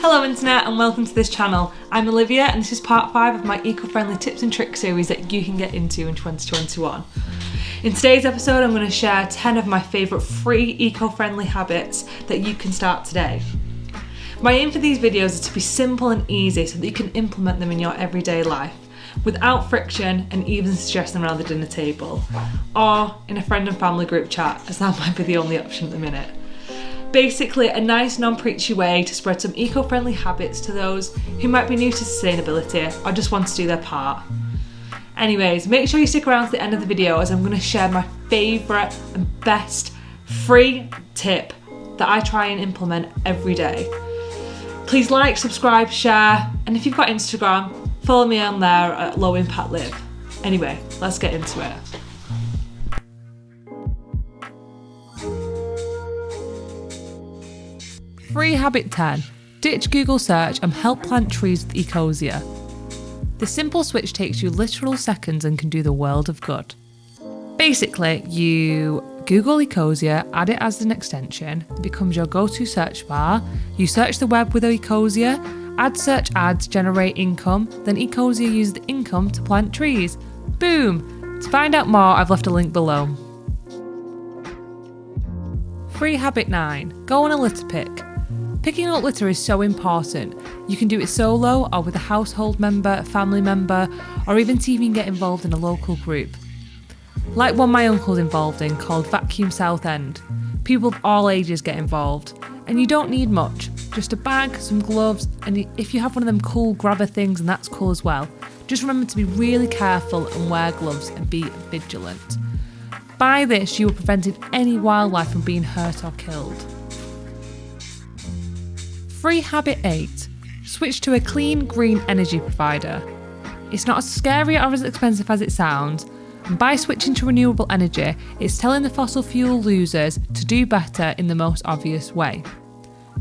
Hello internet and welcome to this channel. I'm Olivia and this is part 5 of my eco-friendly tips and tricks series that you can get into in 2021. In today's episode I'm going to share 10 of my favourite free eco-friendly habits that you can start today. My aim for these videos is to be simple and easy so that you can implement them in your everyday life without friction and even suggest them around the dinner table or in a friend and family group chat, as that might be the only option at the minute. Basically, a nice non-preachy way to spread some eco-friendly habits to those who might be new to sustainability or just want to do their part. Anyways, make sure you stick around to the end of the video as I'm going to share my favourite and best free tip that I try and implement every day. Please like, subscribe, share, and if you've got Instagram, follow me on there at Impact Liv. Anyway, let's get into it. Free habit 10. Ditch Google search and help plant trees with Ecosia. This simple switch takes you literal seconds and can do the world of good. Basically, you Google Ecosia, add it as an extension, it becomes your go-to search bar, you search the web with Ecosia, add search ads, generate income, then Ecosia uses the income to plant trees. Boom! To find out more, I've left a link below. Free habit 9. Go on a litter pick. Picking up litter is so important. You can do it solo or with a household member, family member, or even see if you can get involved in a local group. Like one my uncle's involved in called Vacuum Southend. People of all ages get involved. And you don't need much. Just a bag, some gloves, and if you have one of them cool grabber things, and that's cool as well. Just remember to be really careful and wear gloves and be vigilant. By this, you are preventing any wildlife from being hurt or killed. Free habit 8. Switch to a clean, green energy provider. It's not as scary or as expensive as it sounds, and by switching to renewable energy, it's telling the fossil fuel losers to do better in the most obvious way.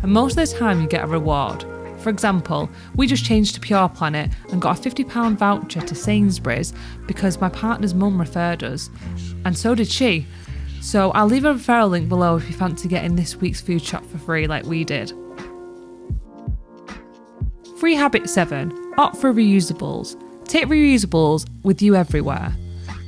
And most of the time you get a reward. For example, we just changed to Pure Planet and got a £50 voucher to Sainsbury's because my partner's mum referred us, and so did she. So I'll leave a referral link below if you fancy getting this week's food shop for free like we did. Free habit 7. Opt for reusables. Take reusables with you everywhere.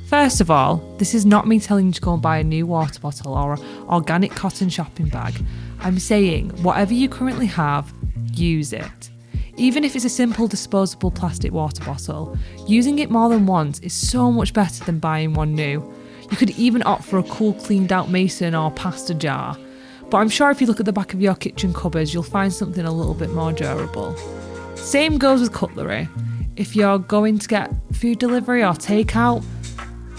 First of all, this is not me telling you to go and buy a new water bottle or an organic cotton shopping bag. I'm saying whatever you currently have, use it. Even if it's a simple disposable plastic water bottle, using it more than once is so much better than buying one new. You could even opt for a cool cleaned out mason or pasta jar. But I'm sure if you look at the back of your kitchen cupboards, you'll find something a little bit more durable. Same goes with cutlery. If you're going to get food delivery or takeout,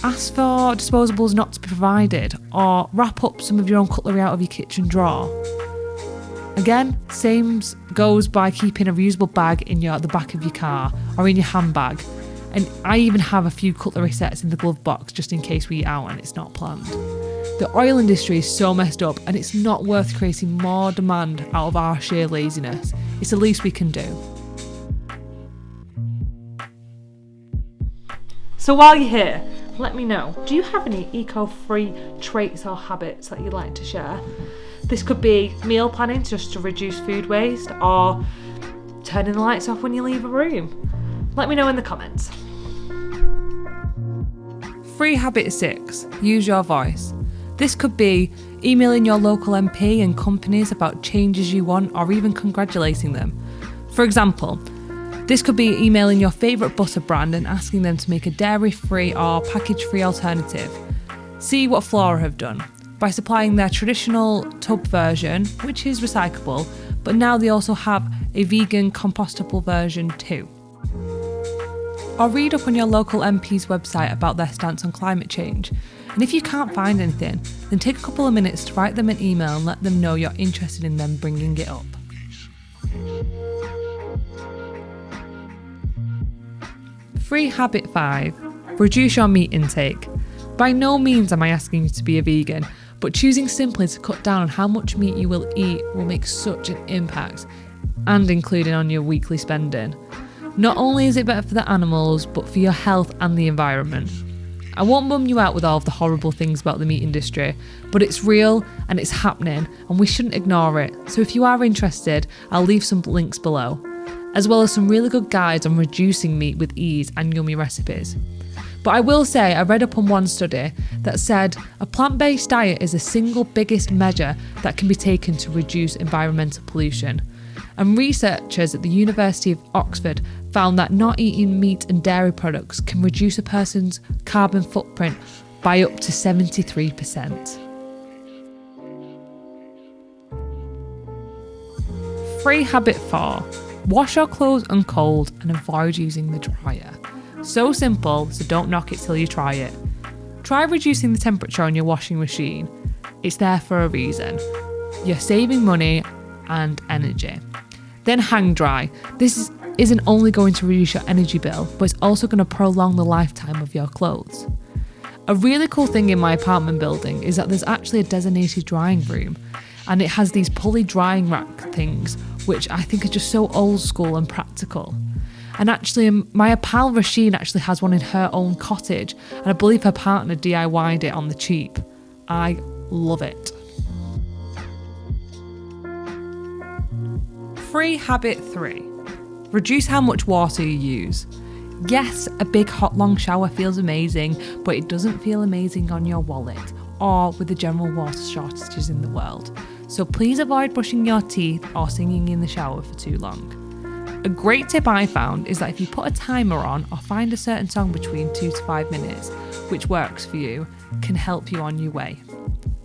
ask for disposables not to be provided or wrap up some of your own cutlery out of your kitchen drawer. Again, same goes by keeping a reusable bag in the back of your car or in your handbag. And I even have a few cutlery sets in the glove box just in case we eat out and it's not planned. The oil industry is so messed up and it's not worth creating more demand out of our sheer laziness. It's the least we can do. So while you're here, let me know, do you have any eco-free traits or habits that you'd like to share? This could be meal planning just to reduce food waste or turning the lights off when you leave a room. Let me know in the comments. Free habit 6. Use your voice. This could be emailing your local MP and companies about changes you want or even congratulating them. For example, this could be emailing your favourite butter brand and asking them to make a dairy-free or package-free alternative. See what Flora have done by supplying their traditional tub version, which is recyclable, but now they also have a vegan compostable version too. Or read up on your local MP's website about their stance on climate change. And if you can't find anything, then take a couple of minutes to write them an email and let them know you're interested in them bringing it up. Free habit 5. Reduce your meat intake. By no means am I asking you to be a vegan, but choosing simply to cut down on how much meat you will eat will make such an impact, and including on your weekly spending. Not only is it better for the animals, but for your health and the environment. I won't bum you out with all of the horrible things about the meat industry, but it's real and it's happening and we shouldn't ignore it. So if you are interested, I'll leave some links below, as well as some really good guides on reducing meat with ease and yummy recipes. But I will say, I read up on one study that said a plant-based diet is the single biggest measure that can be taken to reduce environmental pollution. And researchers at the University of Oxford found that not eating meat and dairy products can reduce a person's carbon footprint by up to 73%. Free habit 4. Wash your clothes uncold and avoid using the dryer. So simple, so don't knock it till you try it. Try reducing the temperature on your washing machine. It's there for a reason. You're saving money and energy. Then hang dry. This isn't only going to reduce your energy bill, but it's also going to prolong the lifetime of your clothes. A really cool thing in my apartment building is that there's actually a designated drying room, and it has these pulley drying rack things, which I think are just so old school and practical. And actually, my pal Rasheen actually has one in her own cottage, and I believe her partner DIY'd it on the cheap. I love it. Free habit 3. Reduce how much water you use. Yes, a big hot long shower feels amazing, but it doesn't feel amazing on your wallet or with the general water shortages in the world. So please avoid brushing your teeth or singing in the shower for too long. A great tip I found is that if you put a timer on or find a certain song between 2 to 5 minutes, which works for you, can help you on your way.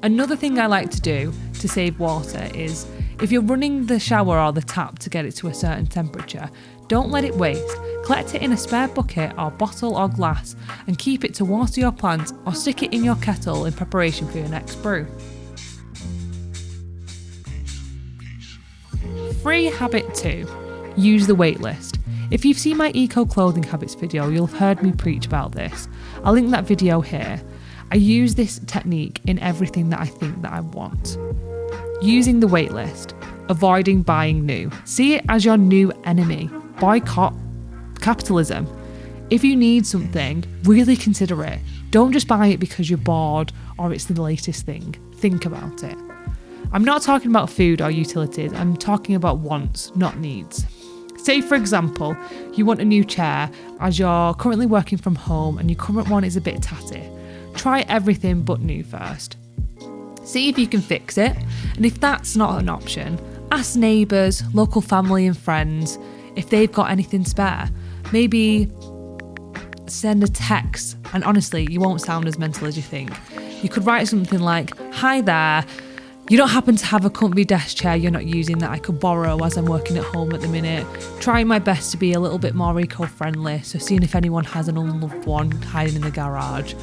Another thing I like to do to save water is, if you're running the shower or the tap to get it to a certain temperature, don't let it waste. Collect it in a spare bucket or bottle or glass and keep it to water your plants or stick it in your kettle in preparation for your next brew. Free habit 2. Use the wait list. If you've seen my eco clothing habits video, you'll have heard me preach about this. I'll link that video here. I use this technique in everything that I think that I want. Using the wait list. Avoiding buying new. See it as your new enemy. Boycott capitalism. If you need something, really consider it. Don't just buy it because you're bored or it's the latest thing. Think about it. I'm not talking about food or utilities. I'm talking about wants, not needs. Say, for example, you want a new chair as you're currently working from home and your current one is a bit tatty. Try everything but new first. See if you can fix it, and if that's not an option, ask neighbours, local family and friends if they've got anything spare. Maybe send a text, and honestly, you won't sound as mental as you think. You could write something like, "Hi there, you don't happen to have a comfy desk chair you're not using that I could borrow as I'm working at home at the minute. Trying my best to be a little bit more eco-friendly, so seeing if anyone has an unloved one hiding in the garage."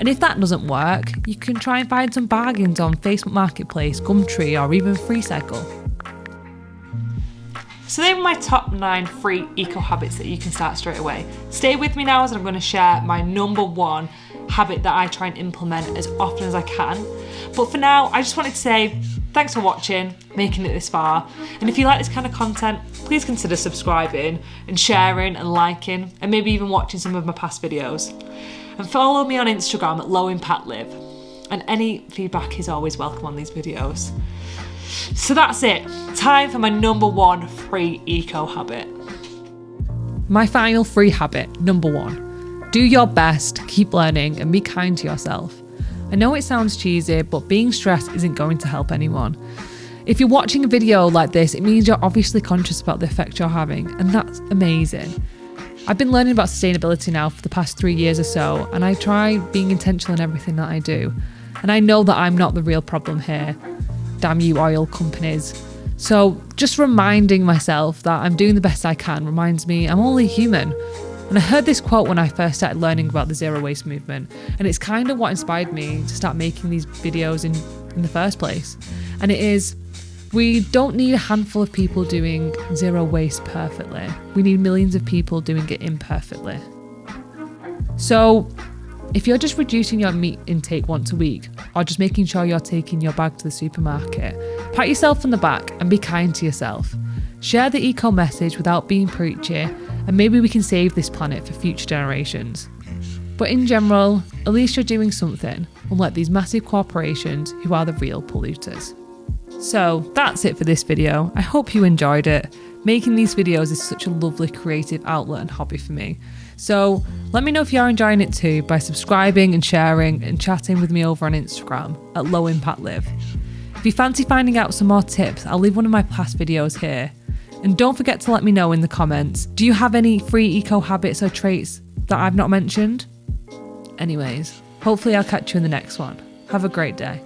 And if that doesn't work, you can try and find some bargains on Facebook Marketplace, Gumtree, or even FreeCycle. So they were my top 9 free eco habits that you can start straight away. Stay with me now as I'm going to share my number 1 habit that I try and implement as often as I can. But for now, I just wanted to say thanks for watching, making it this far. And if you like this kind of content, please consider subscribing and sharing and liking, and maybe even watching some of my past videos. And follow me on Instagram at Impact Liv. And any feedback is always welcome on these videos. So that's it. Time for my number 1 free eco habit. My final free habit, number 1. Do your best, keep learning, and be kind to yourself. I know it sounds cheesy, but being stressed isn't going to help anyone. If you're watching a video like this, it means you're obviously conscious about the effect you're having, and that's amazing. I've been learning about sustainability now for the past 3 years or so, and I try being intentional in everything that I do. And I know that I'm not the real problem here. Damn you oil companies. So just reminding myself that I'm doing the best I can reminds me I'm only human. And I heard this quote when I first started learning about the zero waste movement, and it's kind of what inspired me to start making these videos in the first place. And it is, we don't need a handful of people doing zero waste perfectly. We need millions of people doing it imperfectly. So if you're just reducing your meat intake once a week, or just making sure you're taking your bag to the supermarket, pat yourself on the back and be kind to yourself. Share the eco message without being preachy, and maybe we can save this planet for future generations. But in general, at least you're doing something, unlike these massive corporations who are the real polluters. So that's it for this video. I hope you enjoyed it. Making these videos is such a lovely creative outlet and hobby for me. So let me know if you're enjoying it too by subscribing and sharing and chatting with me over on Instagram at Low Impact Liv. If you fancy finding out some more tips, I'll leave one of my past videos here. And don't forget to let me know in the comments, do you have any free eco habits or traits that I've not mentioned? Anyways, hopefully I'll catch you in the next one. Have a great day.